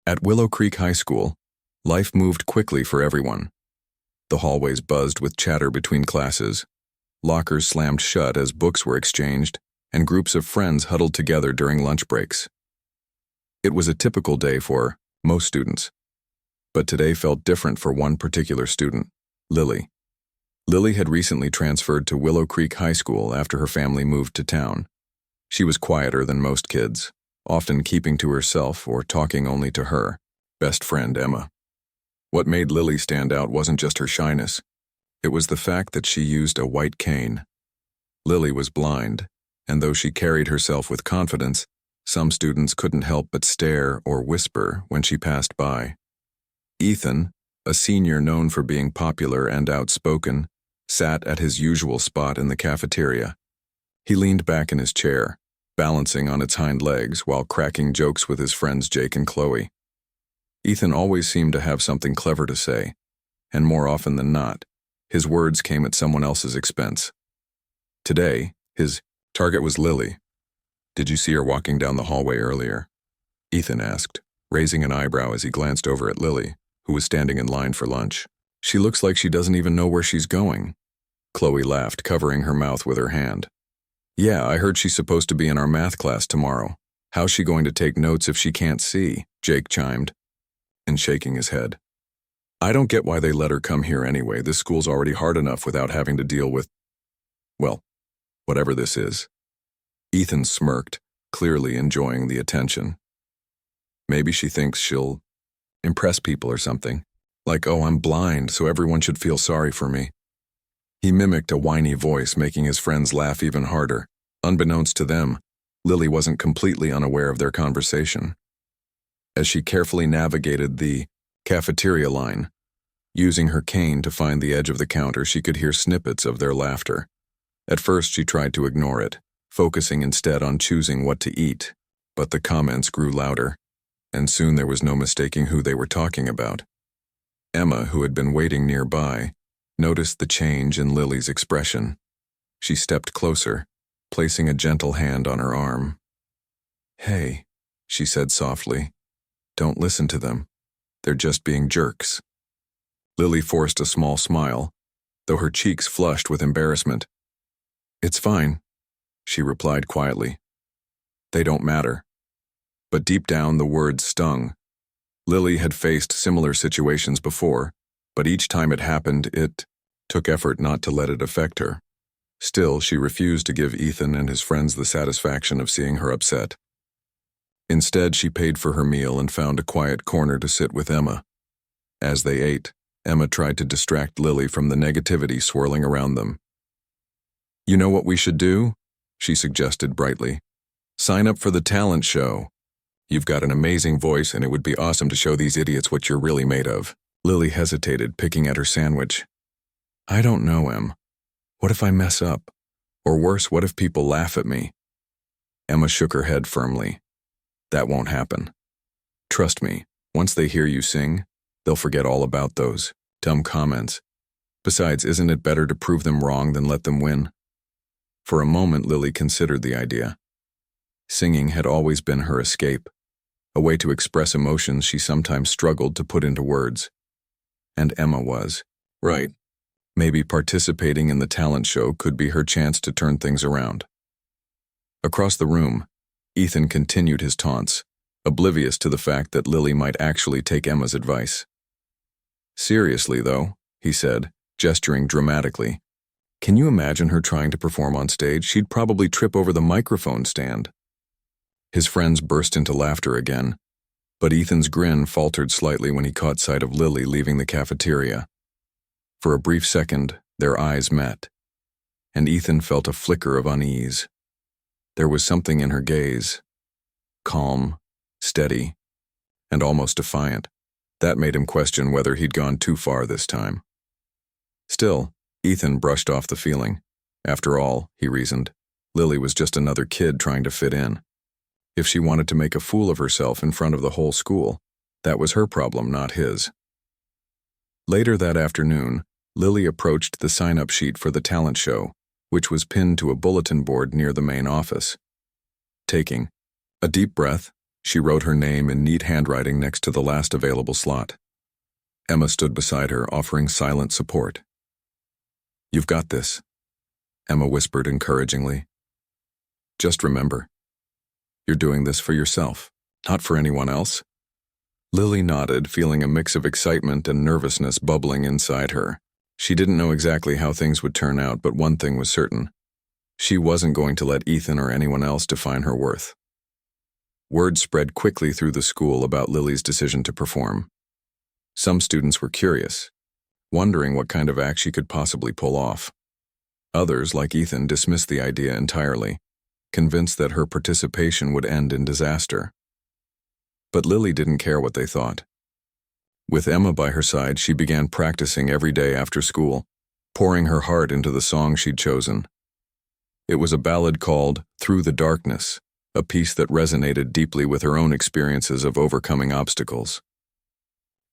At Willow Creek High School, life moved quickly for everyone. The hallways buzzed with chatter between classes. Lockers slammed shut as books were exchanged, and groups of friends huddled together during lunch breaks. It was a typical day for most students. But today felt different for one particular student, Lily. Lily had recently transferred to Willow Creek High School after her family moved to town. She was quieter than most kids, often keeping to herself or talking only to her best friend, Emma. What made Lily stand out wasn't just her shyness. It was the fact that she used a white cane. Lily was blind, and though she carried herself with confidence, some students couldn't help but stare or whisper when she passed by. Ethan, a senior known for being popular and outspoken, sat at his usual spot in the cafeteria. He leaned back in his chair, balancing on its hind legs while cracking jokes with his friends Jake and Chloe. Ethan always seemed to have something clever to say, and more often than not, his words came at someone else's expense. Today, his target was Lily. "Did you see her walking down the hallway earlier?" Ethan asked, raising an eyebrow as he glanced over at Lily, who was standing in line for lunch. "She looks like she doesn't even know where she's going." Chloe laughed, covering her mouth with her hand. "Yeah, I heard she's supposed to be in our math class tomorrow. How's she going to take notes if she can't see?" Jake chimed, and shaking his head. "I don't get why they let her come here anyway. This school's already hard enough without having to deal with, well, whatever this is." Ethan smirked, clearly enjoying the attention. "Maybe she thinks she'll impress people or something. Like, oh, I'm blind, so everyone should feel sorry for me." He mimicked a whiny voice, making his friends laugh even harder. Unbeknownst to them, Lily wasn't completely unaware of their conversation. As she carefully navigated the cafeteria line, using her cane to find the edge of the counter, she could hear snippets of their laughter. At first, she tried to ignore it, focusing instead on choosing what to eat, but the comments grew louder, and soon there was no mistaking who they were talking about. Emma, who had been waiting nearby, noticed the change in Lily's expression. She stepped closer, placing a gentle hand on her arm. "Hey," she said softly, "don't listen to them. They're just being jerks." Lily forced a small smile, though her cheeks flushed with embarrassment. "It's fine," she replied quietly. "They don't matter." But deep down the words stung. Lily had faced similar situations before, but each time it happened, it took effort not to let it affect her. Still, she refused to give Ethan and his friends the satisfaction of seeing her upset. Instead, she paid for her meal and found a quiet corner to sit with Emma. As they ate, Emma tried to distract Lily from the negativity swirling around them. "You know what we should do?" she suggested brightly. "Sign up for the talent show. You've got an amazing voice, and it would be awesome to show these idiots what you're really made of." Lily hesitated, picking at her sandwich. "I don't know, Em. What if I mess up? Or worse, what if people laugh at me?" Emma shook her head firmly. "That won't happen. Trust me, once they hear you sing, they'll forget all about those dumb comments. Besides, isn't it better to prove them wrong than let them win?" For a moment, Lily considered the idea. Singing had always been her escape, a way to express emotions she sometimes struggled to put into words. And Emma was right. Maybe participating in the talent show could be her chance to turn things around. Across the room, Ethan continued his taunts, oblivious to the fact that Lily might actually take Emma's advice. "Seriously, though," he said, gesturing dramatically, "can you imagine her trying to perform on stage? She'd probably trip over the microphone stand." His friends burst into laughter again, but Ethan's grin faltered slightly when he caught sight of Lily leaving the cafeteria. For a brief second, their eyes met, and Ethan felt a flicker of unease. There was something in her gaze, calm, steady, and almost defiant, that made him question whether he'd gone too far this time. Still, Ethan brushed off the feeling. After all, he reasoned, Lily was just another kid trying to fit in. If she wanted to make a fool of herself in front of the whole school, that was her problem, not his. Later that afternoon, Lily approached the sign-up sheet for the talent show, which was pinned to a bulletin board near the main office. Taking a deep breath, She wrote her name in neat handwriting next to the last available slot. Emma stood beside her, offering silent support. "You've got this," Emma whispered encouragingly. "Just remember, you're doing this for yourself, not for anyone else." Lily nodded, feeling a mix of excitement and nervousness bubbling inside her. She didn't know exactly how things would turn out, but one thing was certain. She wasn't going to let Ethan or anyone else define her worth. Word spread quickly through the school about Lily's decision to perform. Some students were curious, wondering what kind of act she could possibly pull off. Others, like Ethan, dismissed the idea entirely, convinced that her participation would end in disaster. But Lily didn't care what they thought. With Emma by her side, she began practicing every day after school, pouring her heart into the song she'd chosen. It was a ballad called "Through the Darkness," a piece that resonated deeply with her own experiences of overcoming obstacles.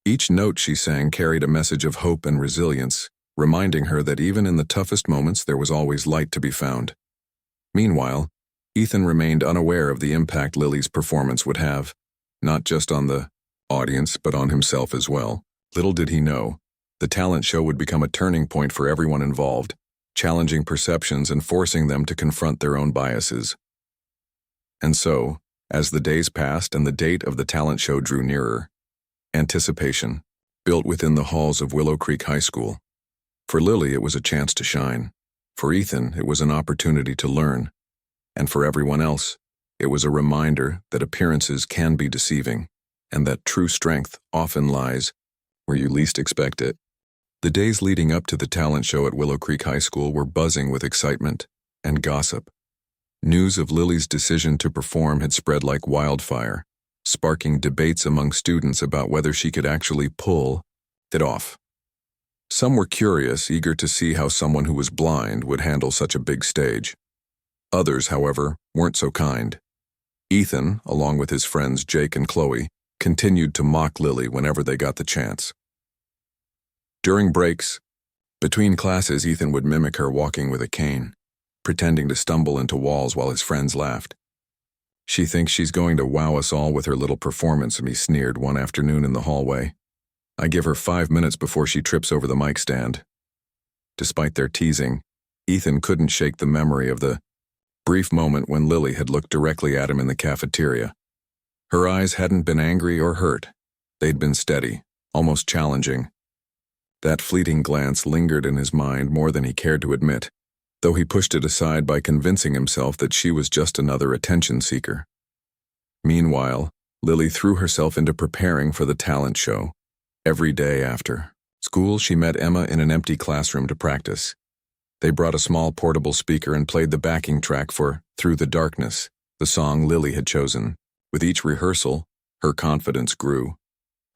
Each note she sang carried a message of hope and resilience, reminding her that even in the toughest moments there was always light to be found. Meanwhile, Ethan remained unaware of the impact Lily's performance would have, not just on the audience but on himself as well. Little did he know, the talent show would become a turning point for everyone involved, challenging perceptions and forcing them to confront their own biases. And so, as the days passed and the date of the talent show drew nearer, anticipation built within the halls of Willow Creek High School. For Lily, it was a chance to shine. For Ethan, it was an opportunity to learn. And for everyone else, it was a reminder that appearances can be deceiving, and that true strength often lies where you least expect it. The days leading up to the talent show at Willow Creek High School were buzzing with excitement and gossip. News of Lily's decision to perform had spread like wildfire, sparking debates among students about whether she could actually pull it off. Some were curious, eager to see how someone who was blind would handle such a big stage. Others, however, weren't so kind. Ethan, along with his friends Jake and Chloe, continued to mock Lily whenever they got the chance. During breaks, between classes, Ethan would mimic her walking with a cane, pretending to stumble into walls while his friends laughed. "She thinks she's going to wow us all with her little performance," he sneered one afternoon in the hallway. "I give her 5 minutes before she trips over the mic stand." Despite their teasing, Ethan couldn't shake the memory of the brief moment when Lily had looked directly at him in the cafeteria. Her eyes hadn't been angry or hurt. They'd been steady, almost challenging. That fleeting glance lingered in his mind more than he cared to admit, though he pushed it aside by convincing himself that she was just another attention seeker. Meanwhile, Lily threw herself into preparing for the talent show. Every day after school, she met Emma in an empty classroom to practice. They brought a small portable speaker and played the backing track for "Through the Darkness," the song Lily had chosen. With each rehearsal, her confidence grew.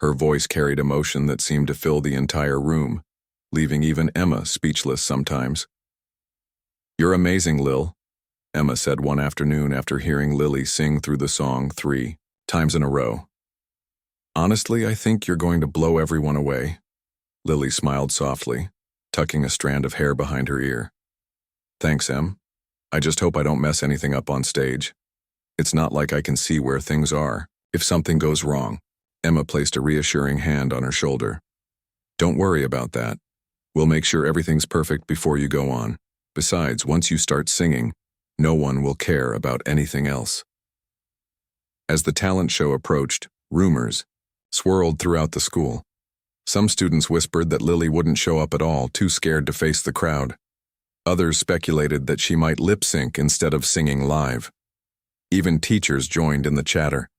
Her voice carried emotion that seemed to fill the entire room, leaving even Emma speechless sometimes. "You're amazing, Lil," Emma said one afternoon after hearing Lily sing through the song 3 times in a row. "Honestly, I think you're going to blow everyone away." Lily smiled softly, tucking a strand of hair behind her ear. "Thanks, Em. I just hope I don't mess anything up on stage. It's not like I can see where things are if something goes wrong." Emma placed a reassuring hand on her shoulder. "Don't worry about that. We'll make sure everything's perfect before you go on. Besides, once you start singing, no one will care about anything else." As the talent show approached, rumors swirled throughout the school. Some students whispered that Lily wouldn't show up at all, too scared to face the crowd. Others speculated that she might lip-sync instead of singing live. Even teachers joined in the chatter,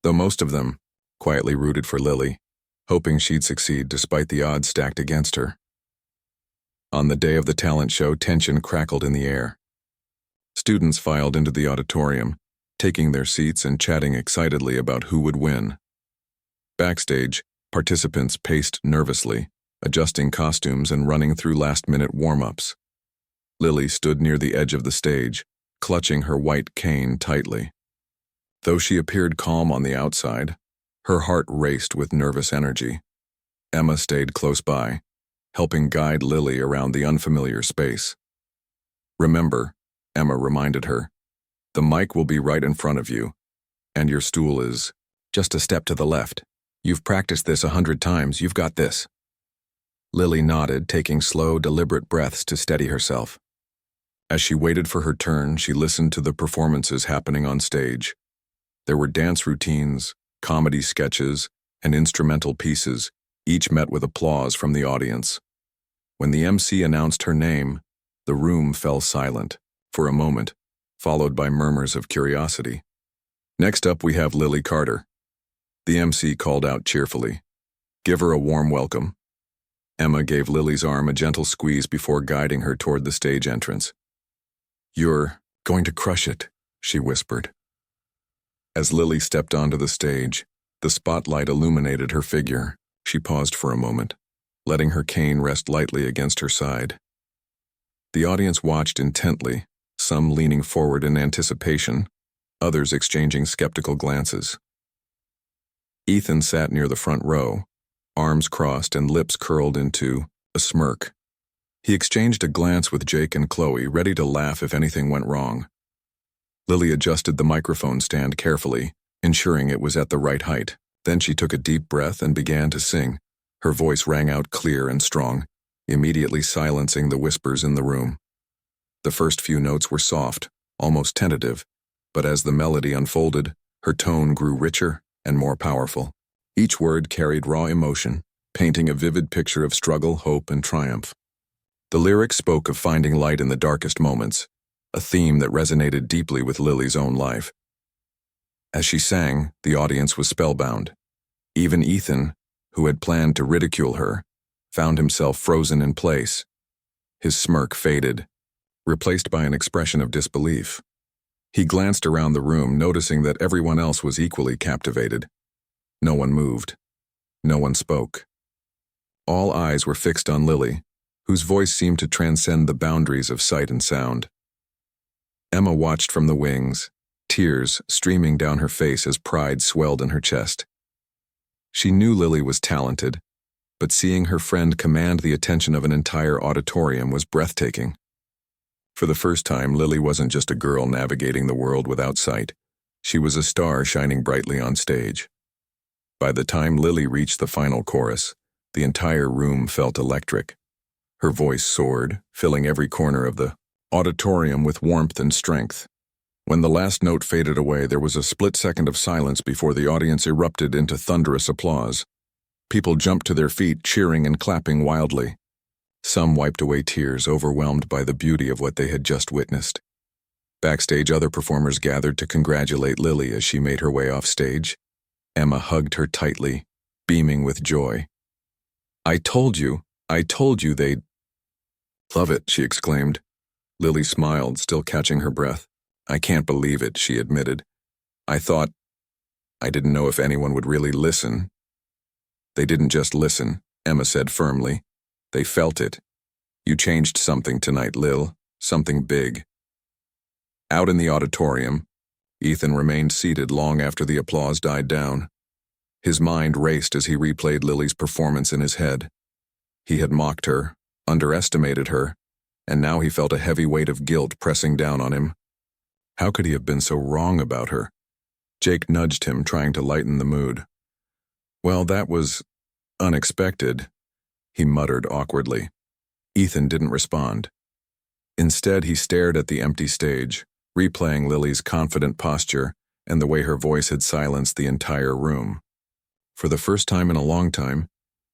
though most of them quietly rooted for Lily, hoping she'd succeed despite the odds stacked against her. On the day of the talent show, tension crackled in the air. Students filed into the auditorium, taking their seats and chatting excitedly about who would win. Backstage, participants paced nervously, adjusting costumes and running through last-minute warm-ups. Lily stood near the edge of the stage, clutching her white cane tightly. Though she appeared calm on the outside, her heart raced with nervous energy. Emma stayed close by, helping guide Lily around the unfamiliar space. "Remember," Emma reminded her, "the mic will be right in front of you, And your stool is just a step to the left. You've practiced this 100 times, you've got this. Lily nodded, taking slow, deliberate breaths to steady herself. As she waited for her turn, she listened to the performances happening on stage. There were dance routines, comedy sketches, and instrumental pieces, each met with applause from the audience. When the MC announced her name, the room fell silent, for a moment, followed by murmurs of curiosity. Next up we have Lily Carter. The MC called out cheerfully. Give her a warm welcome. Emma gave Lily's arm a gentle squeeze before guiding her toward the stage entrance. You're going to crush it, she whispered. As Lily stepped onto the stage, the spotlight illuminated her figure. She paused for a moment, letting her cane rest lightly against her side. The audience watched intently, some leaning forward in anticipation, others exchanging skeptical glances. Ethan sat near the front row, arms crossed and lips curled into a smirk. He exchanged a glance with Jake and Chloe, ready to laugh if anything went wrong. Lily adjusted the microphone stand carefully, ensuring it was at the right height. Then she took a deep breath and began to sing. Her voice rang out clear and strong, immediately silencing the whispers in the room. The first few notes were soft, almost tentative, but as the melody unfolded, her tone grew richer and more powerful. Each word carried raw emotion, painting a vivid picture of struggle, hope, and triumph. The lyrics spoke of finding light in the darkest moments, a theme that resonated deeply with Lily's own life. As she sang, the audience was spellbound. Even Ethan, who had planned to ridicule her, found himself frozen in place. His smirk faded, replaced by an expression of disbelief. He glanced around the room, noticing that everyone else was equally captivated. No one moved. No one spoke. All eyes were fixed on Lily, whose voice seemed to transcend the boundaries of sight and sound. Emma watched from the wings, tears streaming down her face as pride swelled in her chest. She knew Lily was talented, but seeing her friend command the attention of an entire auditorium was breathtaking. For the first time, Lily wasn't just a girl navigating the world without sight. She was a star shining brightly on stage. By the time Lily reached the final chorus, the entire room felt electric. Her voice soared, filling every corner of the auditorium with warmth and strength. When the last note faded away, there was a split second of silence before the audience erupted into thunderous applause. People jumped to their feet, cheering and clapping wildly. Some wiped away tears, overwhelmed by the beauty of what they had just witnessed. Backstage, other performers gathered to congratulate Lily as she made her way off stage. Emma hugged her tightly, beaming with joy. I told you they'd love it, she exclaimed. Lily smiled, still catching her breath. I can't believe it, she admitted. I didn't know if anyone would really listen. They didn't just listen, Emma said firmly. They felt it. You changed something tonight, Lil, something big. Out in the auditorium, Ethan remained seated long after the applause died down. His mind raced as he replayed Lily's performance in his head. He had mocked her, underestimated her, and now he felt a heavy weight of guilt pressing down on him. How could he have been so wrong about her? Jake nudged him, trying to lighten the mood. Well, that was unexpected, he muttered awkwardly. Ethan didn't respond. Instead, he stared at the empty stage, replaying Lily's confident posture and the way her voice had silenced the entire room. For the first time in a long time,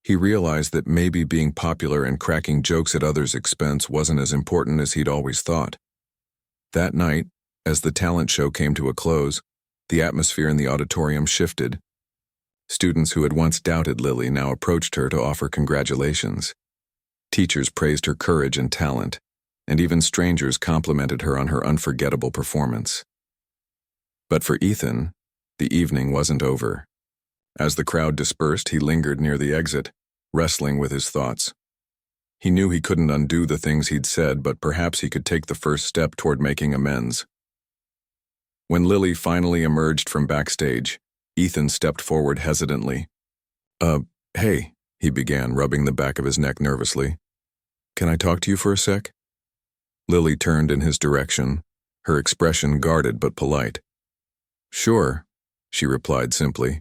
he realized that maybe being popular and cracking jokes at others' expense wasn't as important as he'd always thought. That night, as the talent show came to a close, the atmosphere in the auditorium shifted. Students who had once doubted Lily now approached her to offer congratulations. Teachers praised her courage and talent, and even strangers complimented her on her unforgettable performance. But for Ethan, the evening wasn't over. As the crowd dispersed, he lingered near the exit, wrestling with his thoughts. He knew he couldn't undo the things he'd said, but perhaps he could take the first step toward making amends. When Lily finally emerged from backstage, Ethan stepped forward hesitantly. Hey, he began, rubbing the back of his neck nervously. Can I talk to you for a sec? Lily turned in his direction, her expression guarded but polite. Sure, she replied simply.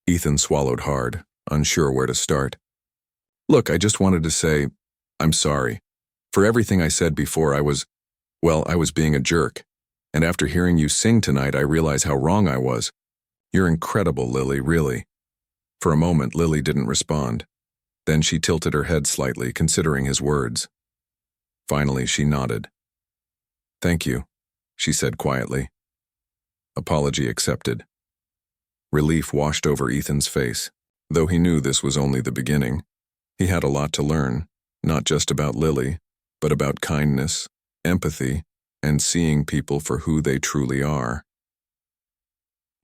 Ethan swallowed hard, unsure where to start. Look, I just wanted to say, I'm sorry. For everything I said before, I was being a jerk. And after hearing you sing tonight, I realize how wrong I was. You're incredible, Lily, really. For a moment, Lily didn't respond. Then she tilted her head slightly, considering his words. Finally, she nodded. Thank you, she said quietly. Apology accepted. Relief washed over Ethan's face. Though he knew this was only the beginning, he had a lot to learn, not just about Lily, but about kindness, empathy, and seeing people for who they truly are.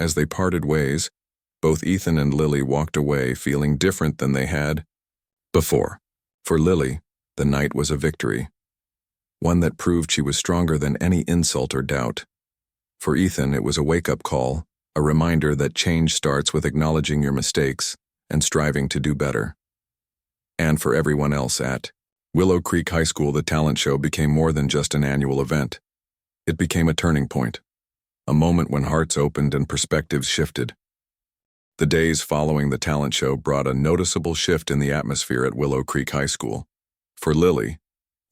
As they parted ways, both Ethan and Lily walked away feeling different than they had before. For Lily, the night was a victory, one that proved she was stronger than any insult or doubt. For Ethan, it was a wake-up call, a reminder that change starts with acknowledging your mistakes and striving to do better. And for everyone else at Willow Creek High School, the talent show became more than just an annual event. It became a turning point, a moment when hearts opened and perspectives shifted. The days following the talent show brought a noticeable shift in the atmosphere at Willow Creek High School. For Lily,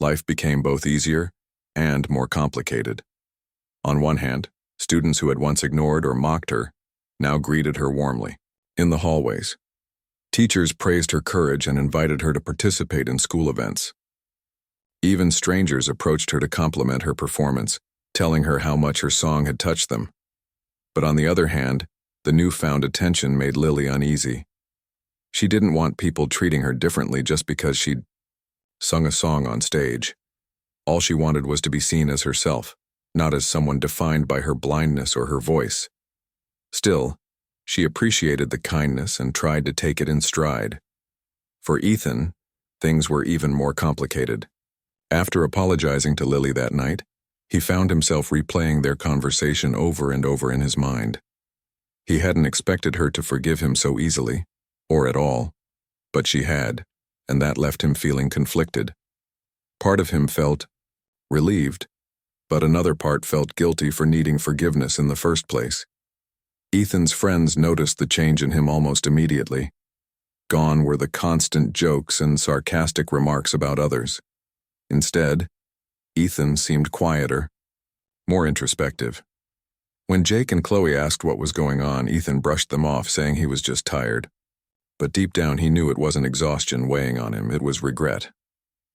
life became both easier and more complicated. On one hand, students who had once ignored or mocked her now greeted her warmly. In the hallways, teachers praised her courage and invited her to participate in school events. Even strangers approached her to compliment her performance, telling her how much her song had touched them. But on the other hand, the newfound attention made Lily uneasy. She didn't want people treating her differently just because she'd sung a song on stage. All she wanted was to be seen as herself, not as someone defined by her blindness or her voice. Still, she appreciated the kindness and tried to take it in stride. For Ethan, things were even more complicated. After apologizing to Lily that night, he found himself replaying their conversation over and over in his mind. He hadn't expected her to forgive him so easily, or at all, but she had, and that left him feeling conflicted. Part of him felt relieved, but another part felt guilty for needing forgiveness in the first place. Ethan's friends noticed the change in him almost immediately. Gone were the constant jokes and sarcastic remarks about others. Instead, Ethan seemed quieter, more introspective. When Jake and Chloe asked what was going on, Ethan brushed them off, saying he was just tired. But deep down he knew it wasn't exhaustion weighing on him, it was regret.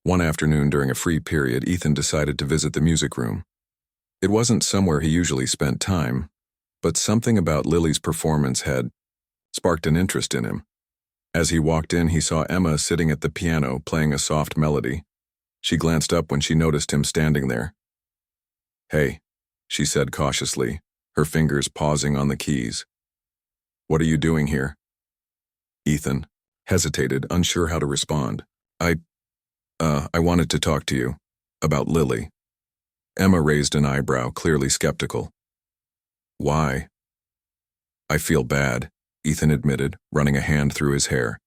One afternoon during a free period, Ethan decided to visit the music room. It wasn't somewhere he usually spent time, but something about Lily's performance had sparked an interest in him. As he walked in, he saw Emma sitting at the piano playing a soft melody. She glanced up when she noticed him standing there. "Hey," she said cautiously, her fingers pausing on the keys. "What are you doing here?" Ethan hesitated, unsure how to respond. I wanted to talk to you about Lily." Emma raised an eyebrow, clearly skeptical. "Why?" "I feel bad," Ethan admitted, running a hand through his hair.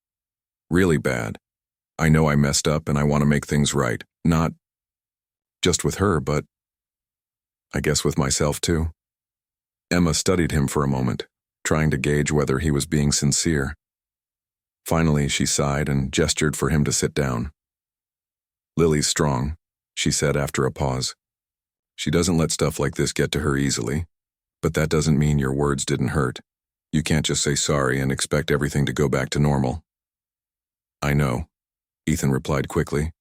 "Really bad. I know I messed up and I want to make things right, not just with her, but I guess with myself too." Emma studied him for a moment, trying to gauge whether he was being sincere. Finally, she sighed and gestured for him to sit down. "Lily's strong," she said after a pause. "She doesn't let stuff like this get to her easily, but that doesn't mean your words didn't hurt. You can't just say sorry and expect everything to go back to normal." "I know," Ethan replied quickly.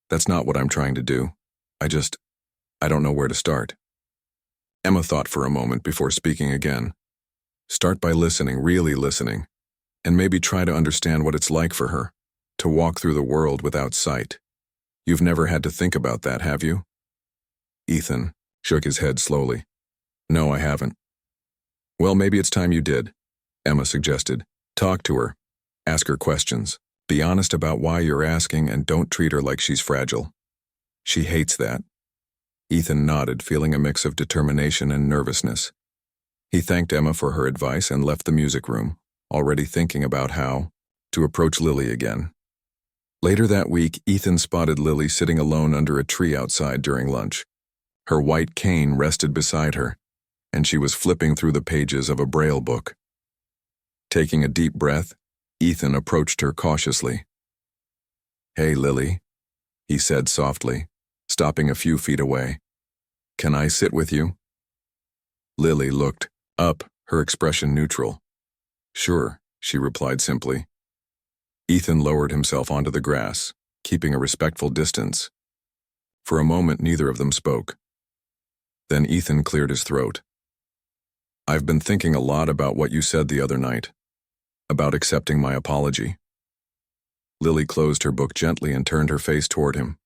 "That's not what I'm trying to do. I don't know where to start." Emma thought for a moment before speaking again. "Start by listening, really listening, and maybe try to understand what it's like for her, to walk through the world without sight. You've never had to think about that, have you?" Ethan shook his head slowly. "No, I haven't." "Well, maybe it's time you did," Emma suggested. "Talk to her. Ask her questions. Be honest about why you're asking and don't treat her like she's fragile. She hates that." Ethan nodded, feeling a mix of determination and nervousness. He thanked Emma for her advice and left the music room, already thinking about how to approach Lily again. Later that week, Ethan spotted Lily sitting alone under a tree outside during lunch. Her white cane rested beside her, and she was flipping through the pages of a Braille book. Taking a deep breath, Ethan approached her cautiously. "Hey, Lily," he said softly, stopping a few feet away. "Can I sit with you?" Lily looked up, her expression neutral. "Sure," she replied simply. Ethan lowered himself onto the grass, keeping a respectful distance. For a moment, neither of them spoke. Then Ethan cleared his throat. "I've been thinking a lot about what you said the other night, about accepting my apology." Lily closed her book gently and turned her face toward him.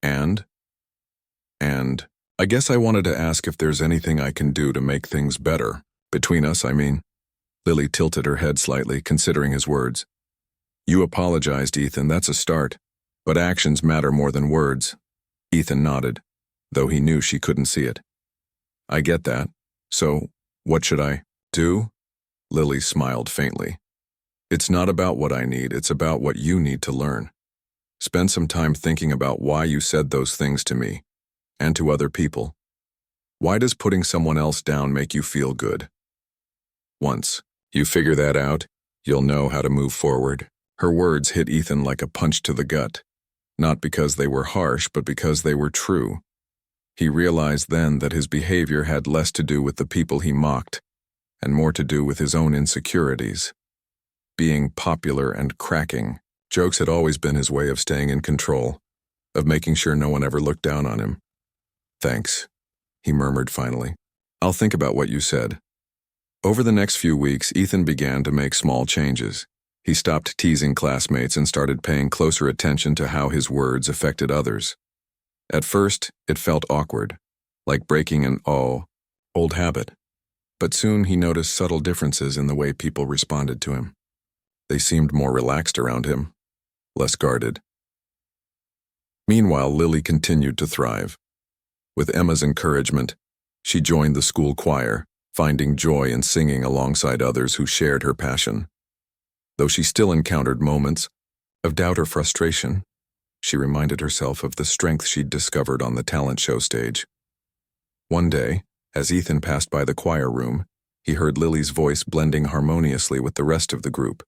And I guess I wanted to ask if there's anything I can do to make things better. Between us, I mean." Lily tilted her head slightly, considering his words. "You apologized, Ethan, that's a start. But actions matter more than words." Ethan nodded, though he knew she couldn't see it. "I get that. So, what should I do?" Lily smiled faintly. "It's not about what I need, it's about what you need to learn. Spend some time thinking about why you said those things to me, and to other people. Why does putting someone else down make you feel good? Once you figure that out, you'll know how to move forward." Her words hit Ethan like a punch to the gut, not because they were harsh, but because they were true. He realized then that his behavior had less to do with the people he mocked, and more to do with his own insecurities. Being popular and cracking jokes had always been his way of staying in control, of making sure no one ever looked down on him. "Thanks," he murmured finally. "I'll think about what you said." Over the next few weeks, Ethan began to make small changes. He stopped teasing classmates and started paying closer attention to how his words affected others. At first, it felt awkward, like breaking an old habit. But soon he noticed subtle differences in the way people responded to him. They seemed more relaxed around him, less guarded. Meanwhile, Lily continued to thrive. With Emma's encouragement, she joined the school choir, finding joy in singing alongside others who shared her passion. Though she still encountered moments of doubt or frustration, she reminded herself of the strength she'd discovered on the talent show stage. One day, as Ethan passed by the choir room, he heard Lily's voice blending harmoniously with the rest of the group.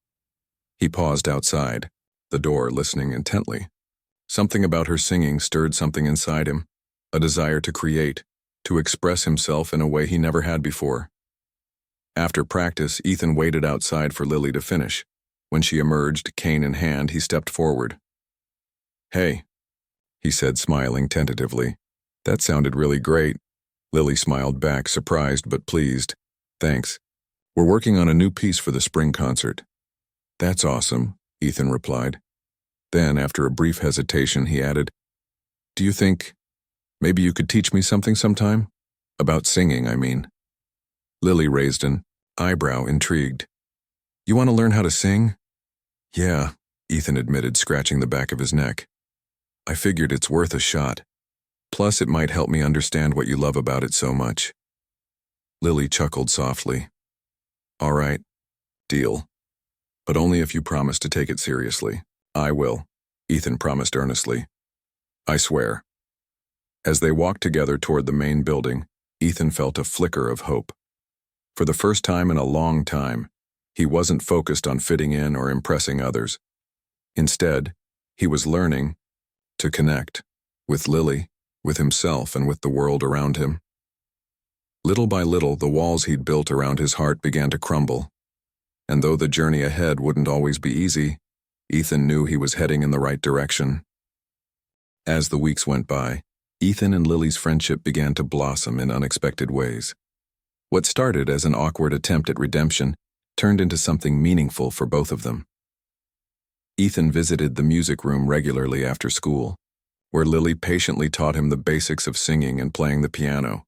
He paused outside the door, listening intently. Something about her singing stirred something inside him, a desire to create, to express himself in a way he never had before. After practice, Ethan waited outside for Lily to finish. When she emerged, cane in hand, he stepped forward. "Hey," he said, smiling tentatively. "That sounded really great." Lily smiled back, surprised but pleased. "Thanks. We're working on a new piece for the spring concert." "That's awesome," Ethan replied. Then, after a brief hesitation, he added, "Do you think maybe you could teach me something sometime? About singing, I mean." Lily raised an eyebrow, intrigued. "You want to learn how to sing?" "Yeah," Ethan admitted, scratching the back of his neck. "I figured it's worth a shot. Plus, it might help me understand what you love about it so much." Lily chuckled softly. "All right, deal. But only if you promise to take it seriously." "I will," Ethan promised earnestly. "I swear." As they walked together toward the main building, Ethan felt a flicker of hope. For the first time in a long time, he wasn't focused on fitting in or impressing others. Instead, he was learning to connect with Lily, with himself, and with the world around him. Little by little, the walls he'd built around his heart began to crumble. And though the journey ahead wouldn't always be easy, Ethan knew he was heading in the right direction. As the weeks went by, Ethan and Lily's friendship began to blossom in unexpected ways. What started as an awkward attempt at redemption turned into something meaningful for both of them. Ethan visited the music room regularly after school, where Lily patiently taught him the basics of singing and playing the piano.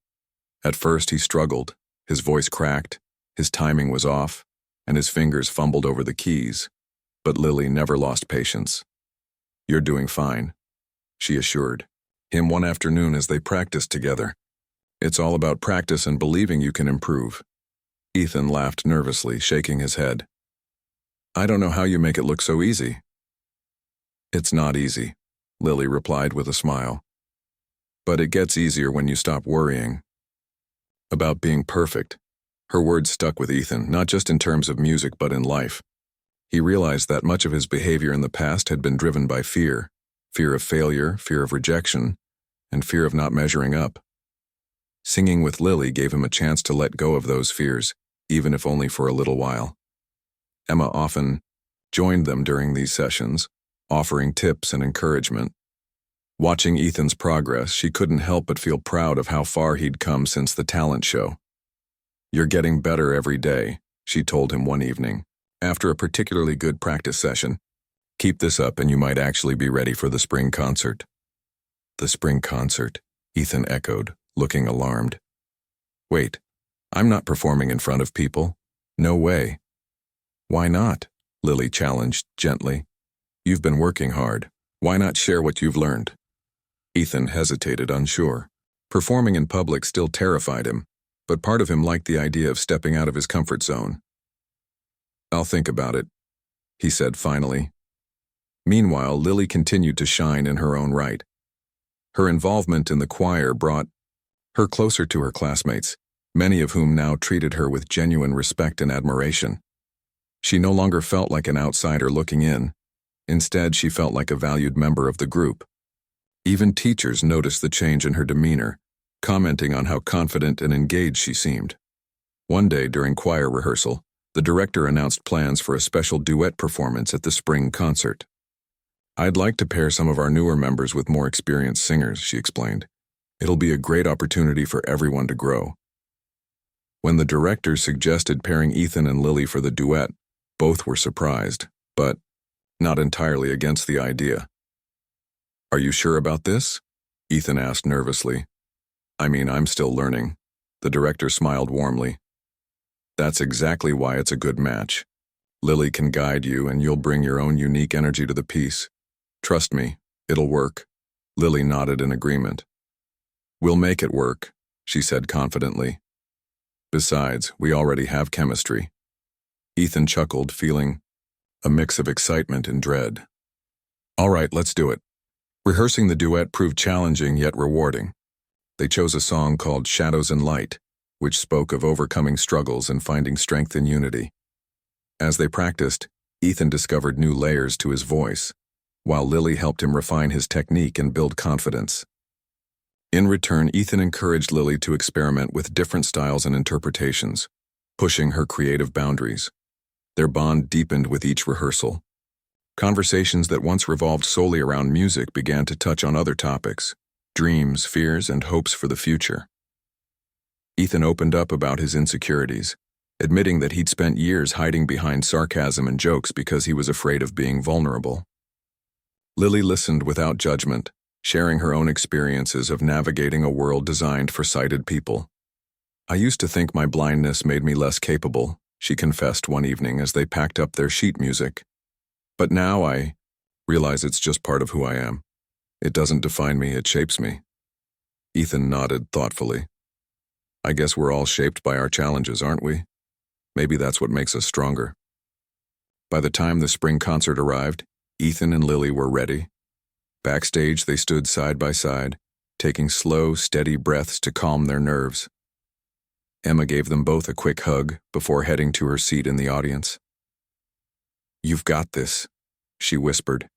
At first he struggled, his voice cracked, his timing was off, and his fingers fumbled over the keys. But Lily never lost patience. "You're doing fine," she assured him one afternoon as they practiced together. "It's all about practice and believing you can improve." Ethan laughed nervously, shaking his head. "I don't know how you make it look so easy." "It's not easy," Lily replied with a smile. "But it gets easier when you stop worrying." about being perfect. Her words stuck with Ethan, not just in terms of music but in life. He realized that much of his behavior in the past had been driven by fear of failure, fear of rejection, and fear of not measuring up. Singing with Lily gave him a chance to let go of those fears, even if only for a little while. Emma often joined them during these sessions, offering tips and encouragement. Watching Ethan's progress, she couldn't help but feel proud of how far he'd come since the talent show. "You're getting better every day," she told him one evening, after a particularly good practice session. "Keep this up and you might actually be ready for the spring concert." "The spring concert," Ethan echoed, looking alarmed. "Wait, I'm not performing in front of people. No way." "Why not?" Lily challenged gently. "You've been working hard. Why not share what you've learned?" Ethan hesitated, unsure. Performing in public still terrified him, but part of him liked the idea of stepping out of his comfort zone. "I'll think about it," he said finally. Meanwhile, Lily continued to shine in her own right. Her involvement in the choir brought her closer to her classmates, many of whom now treated her with genuine respect and admiration. She no longer felt like an outsider looking in. Instead, she felt like a valued member of the group. Even teachers noticed the change in her demeanor, commenting on how confident and engaged she seemed. One day during choir rehearsal, the director announced plans for a special duet performance at the spring concert. "I'd like to pair some of our newer members with more experienced singers," she explained. "It'll be a great opportunity for everyone to grow." When the director suggested pairing Ethan and Lily for the duet, both were surprised, but not entirely against the idea. "Are you sure about this?" Ethan asked nervously. "I mean, I'm still learning." The director smiled warmly. "That's exactly why it's a good match. Lily can guide you and you'll bring your own unique energy to the piece. Trust me, it'll work." Lily nodded in agreement. "We'll make it work," she said confidently. "Besides, we already have chemistry." Ethan chuckled, feeling a mix of excitement and dread. "All right, let's do it." Rehearsing the duet proved challenging yet rewarding. They chose a song called "Shadows and Light," which spoke of overcoming struggles and finding strength in unity. As they practiced, Ethan discovered new layers to his voice, while Lily helped him refine his technique and build confidence. In return, Ethan encouraged Lily to experiment with different styles and interpretations, pushing her creative boundaries. Their bond deepened with each rehearsal. Conversations that once revolved solely around music began to touch on other topics: dreams, fears, and hopes for the future. Ethan opened up about his insecurities, admitting that he'd spent years hiding behind sarcasm and jokes because he was afraid of being vulnerable. Lily listened without judgment, sharing her own experiences of navigating a world designed for sighted people. "I used to think my blindness made me less capable," she confessed one evening as they packed up their sheet music. "But now I realize it's just part of who I am. It doesn't define me, it shapes me." Ethan nodded thoughtfully. "I guess we're all shaped by our challenges, aren't we? Maybe that's what makes us stronger." By the time the spring concert arrived, Ethan and Lily were ready. Backstage, they stood side by side, taking slow, steady breaths to calm their nerves. Emma gave them both a quick hug before heading to her seat in the audience. "You've got this," she whispered.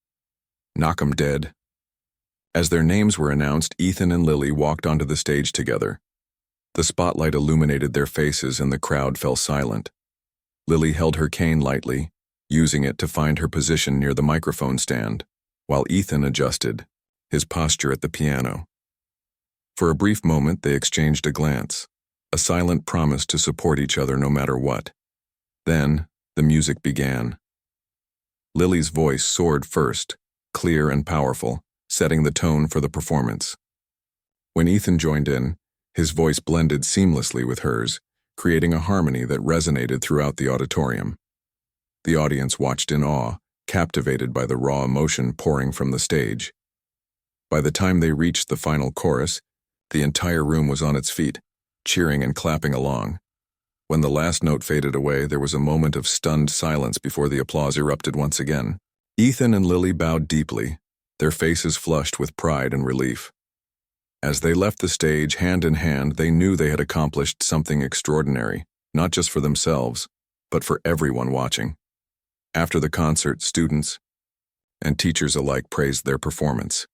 "Knock 'em dead." As their names were announced, Ethan and Lily walked onto the stage together. The spotlight illuminated their faces and the crowd fell silent. Lily held her cane lightly, using it to find her position near the microphone stand, while Ethan adjusted his posture at the piano. For a brief moment, they exchanged a glance, a silent promise to support each other no matter what. Then, the music began. Lily's voice soared first, clear and powerful, setting the tone for the performance. When Ethan joined in, his voice blended seamlessly with hers, creating a harmony that resonated throughout the auditorium. The audience watched in awe, captivated by the raw emotion pouring from the stage. By the time they reached the final chorus, the entire room was on its feet, cheering and clapping along. When the last note faded away, there was a moment of stunned silence before the applause erupted once again. Ethan and Lily bowed deeply, their faces flushed with pride and relief. As they left the stage hand in hand, they knew they had accomplished something extraordinary, not just for themselves, but for everyone watching. After the concert, students and teachers alike praised their performance.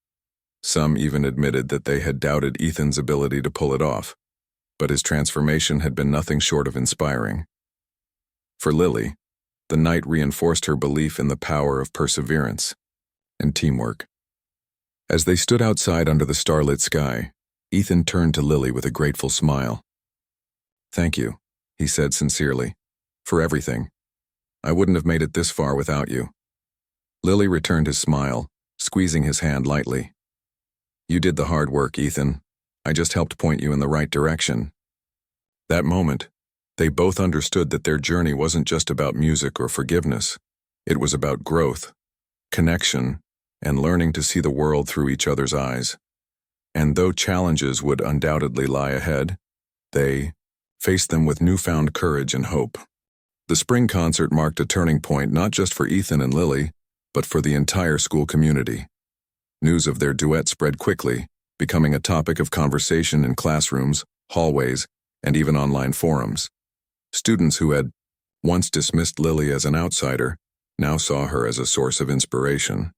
Some even admitted that they had doubted Ethan's ability to pull it off, but his transformation had been nothing short of inspiring. For Lily, the night reinforced her belief in the power of perseverance and teamwork. As they stood outside under the starlit sky, Ethan turned to Lily with a grateful smile. "Thank you," he said sincerely, "for everything. I wouldn't have made it this far without you." Lily returned his smile, squeezing his hand lightly. "You did the hard work, Ethan. I just helped point you in the right direction." That moment, they both understood that their journey wasn't just about music or forgiveness. It was about growth, connection, and learning to see the world through each other's eyes. And though challenges would undoubtedly lie ahead, they faced them with newfound courage and hope. The spring concert marked a turning point not just for Ethan and Lily, but for the entire school community. News of their duet spread quickly, becoming a topic of conversation in classrooms, hallways, and even online forums. Students who had once dismissed Lily as an outsider now saw her as a source of inspiration.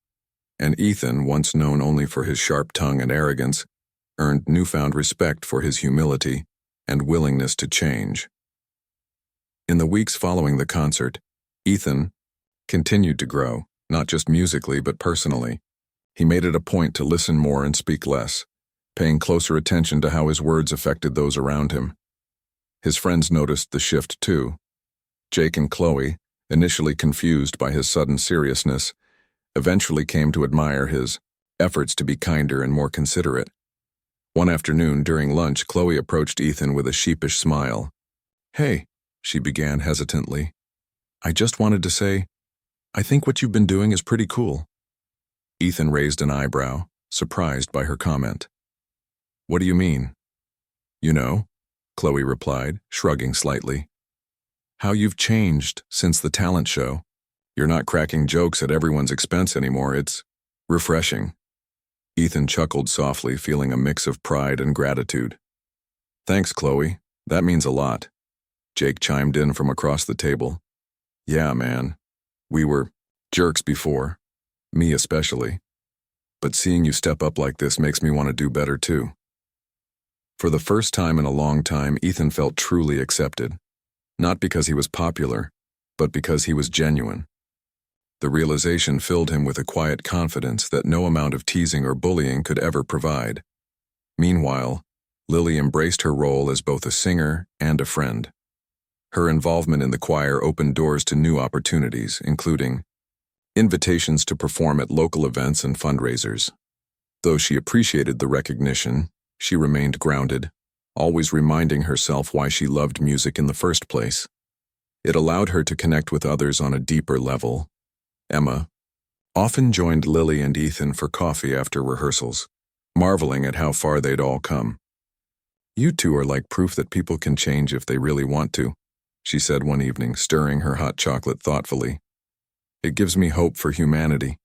And Ethan, once known only for his sharp tongue and arrogance, earned newfound respect for his humility and willingness to change. In the weeks following the concert, Ethan continued to grow, not just musically but personally. He made it a point to listen more and speak less, paying closer attention to how his words affected those around him. His friends noticed the shift too. Jake and Chloe, initially confused by his sudden seriousness, eventually came to admire his efforts to be kinder and more considerate. One afternoon during lunch, Chloe approached Ethan with a sheepish smile. "Hey," she began hesitantly. "I just wanted to say, I think what you've been doing is pretty cool." Ethan raised an eyebrow, surprised by her comment. "What do you mean?" "You know," Chloe replied, shrugging slightly. "How you've changed since the talent show. You're not cracking jokes at everyone's expense anymore. It's refreshing." Ethan chuckled softly, feeling a mix of pride and gratitude. "Thanks, Chloe. That means a lot." Jake chimed in from across the table. "Yeah, man. We were jerks before. Me especially. But seeing you step up like this makes me want to do better too." For the first time in a long time, Ethan felt truly accepted. Not because he was popular, but because he was genuine. The realization filled him with a quiet confidence that no amount of teasing or bullying could ever provide. Meanwhile, Lily embraced her role as both a singer and a friend. Her involvement in the choir opened doors to new opportunities, including invitations to perform at local events and fundraisers. Though she appreciated the recognition, she remained grounded, always reminding herself why she loved music in the first place. It allowed her to connect with others on a deeper level. Emma often joined Lily and Ethan for coffee after rehearsals, marveling at how far they'd all come. "You two are like proof that people can change if they really want to," she said one evening, stirring her hot chocolate thoughtfully. "It gives me hope for humanity."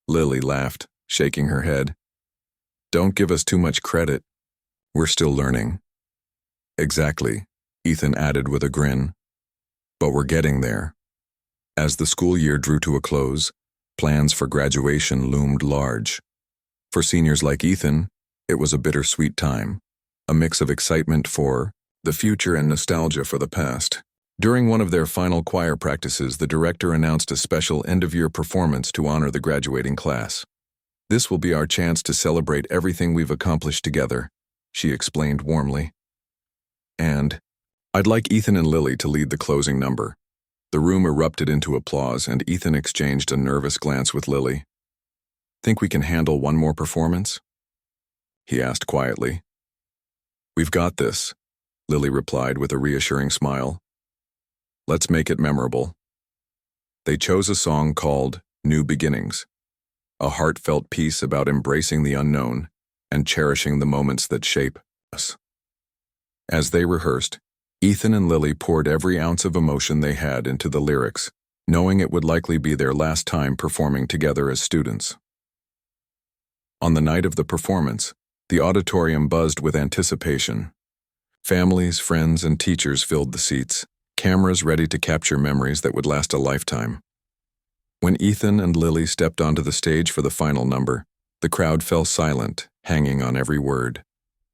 Lily laughed, shaking her head. "Don't give us too much credit. We're still learning." "Exactly," Ethan added with a grin. "But we're getting there." As the school year drew to a close, plans for graduation loomed large. For seniors like Ethan, it was a bittersweet time, a mix of excitement for the future and nostalgia for the past. During one of their final choir practices, the director announced a special end-of-year performance to honor the graduating class. "This will be our chance to celebrate everything we've accomplished together," she explained warmly. "And I'd like Ethan and Lily to lead the closing number." The room erupted into applause, and Ethan exchanged a nervous glance with Lily. "Think we can handle one more performance?" he asked quietly. "We've got this," Lily replied with a reassuring smile. "Let's make it memorable." They chose a song called New Beginnings, a heartfelt piece about embracing the unknown and cherishing the moments that shape us. As they rehearsed, Ethan and Lily poured every ounce of emotion they had into the lyrics, knowing it would likely be their last time performing together as students. On the night of the performance, The auditorium buzzed with anticipation. Families, friends, and teachers filled the seats, cameras ready to capture memories that would last a lifetime. When Ethan and Lily stepped onto the stage for the final number, the crowd fell silent, hanging on every word.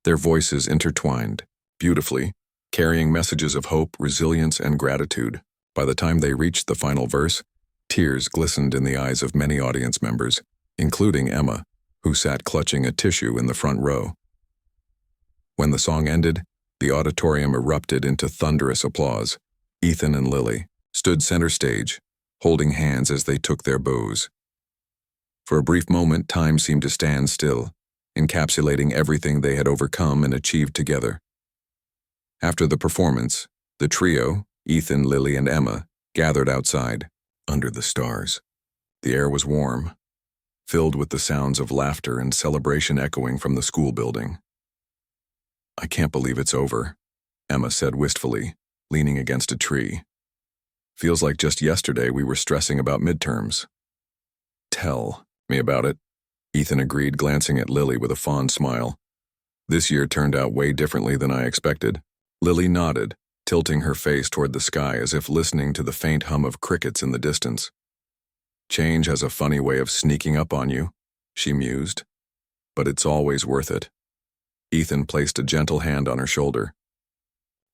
Their voices intertwined, beautifully, carrying messages of hope, resilience, and gratitude. By the time they reached the final verse, tears glistened in the eyes of many audience members, including Emma, who sat clutching a tissue in the front row. When the song ended, the auditorium erupted into thunderous applause. Ethan and Lily stood center stage, holding hands as they took their bows. For a brief moment, time seemed to stand still, encapsulating everything they had overcome and achieved together. After the performance, the trio, Ethan, Lily, and Emma, gathered outside, under the stars. The air was warm, filled with the sounds of laughter and celebration echoing from the school building. "I can't believe it's over," Emma said wistfully, leaning against a tree. "Feels like just yesterday we were stressing about midterms." "Tell me about it," Ethan agreed, glancing at Lily with a fond smile. "This year turned out way differently than I expected." Lily nodded, tilting her face toward the sky as if listening to the faint hum of crickets in the distance. "Change has a funny way of sneaking up on you," she mused. "But it's always worth it." Ethan placed a gentle hand on her shoulder.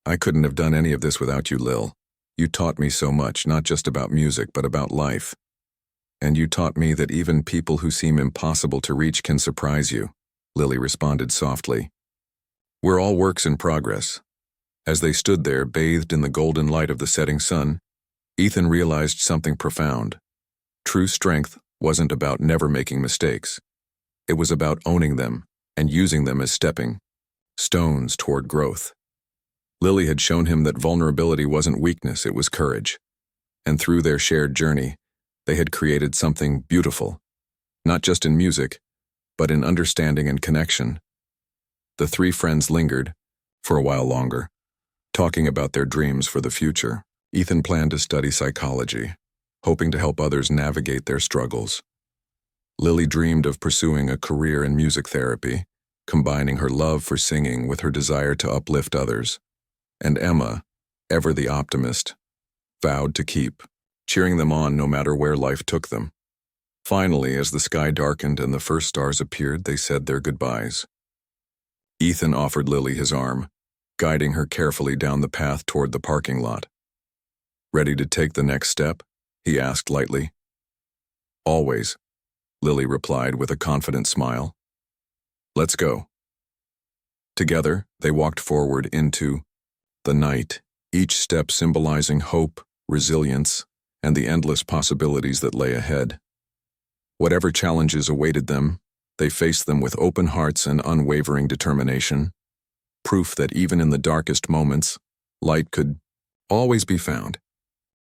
"I couldn't have done any of this without you, Lil. You taught me so much, not just about music, but about life. And you taught me that even people who seem impossible to reach can surprise you," Lily responded softly. "We're all works in progress." As they stood there, bathed in the golden light of the setting sun, Ethan realized something profound. True strength wasn't about never making mistakes. It was about owning them and using them as stepping stones toward growth. Lily had shown him that vulnerability wasn't weakness, it was courage. And through their shared journey, they had created something beautiful, not just in music, but in understanding and connection. The three friends lingered, for a while longer, talking about their dreams for the future. Ethan planned to study psychology, hoping to help others navigate their struggles. Lily dreamed of pursuing a career in music therapy, combining her love for singing with her desire to uplift others. And Emma, ever the optimist, vowed to keep cheering them on no matter where life took them. Finally, as the sky darkened and the first stars appeared, they said their goodbyes. Ethan offered Lily his arm, guiding her carefully down the path toward the parking lot. "Ready to take the next step?" he asked lightly. "Always," Lily replied with a confident smile. "Let's go." Together, they walked forward into the night, each step symbolizing hope, resilience, and the endless possibilities that lay ahead. Whatever challenges awaited them, they faced them with open hearts and unwavering determination, proof that even in the darkest moments, light could always be found.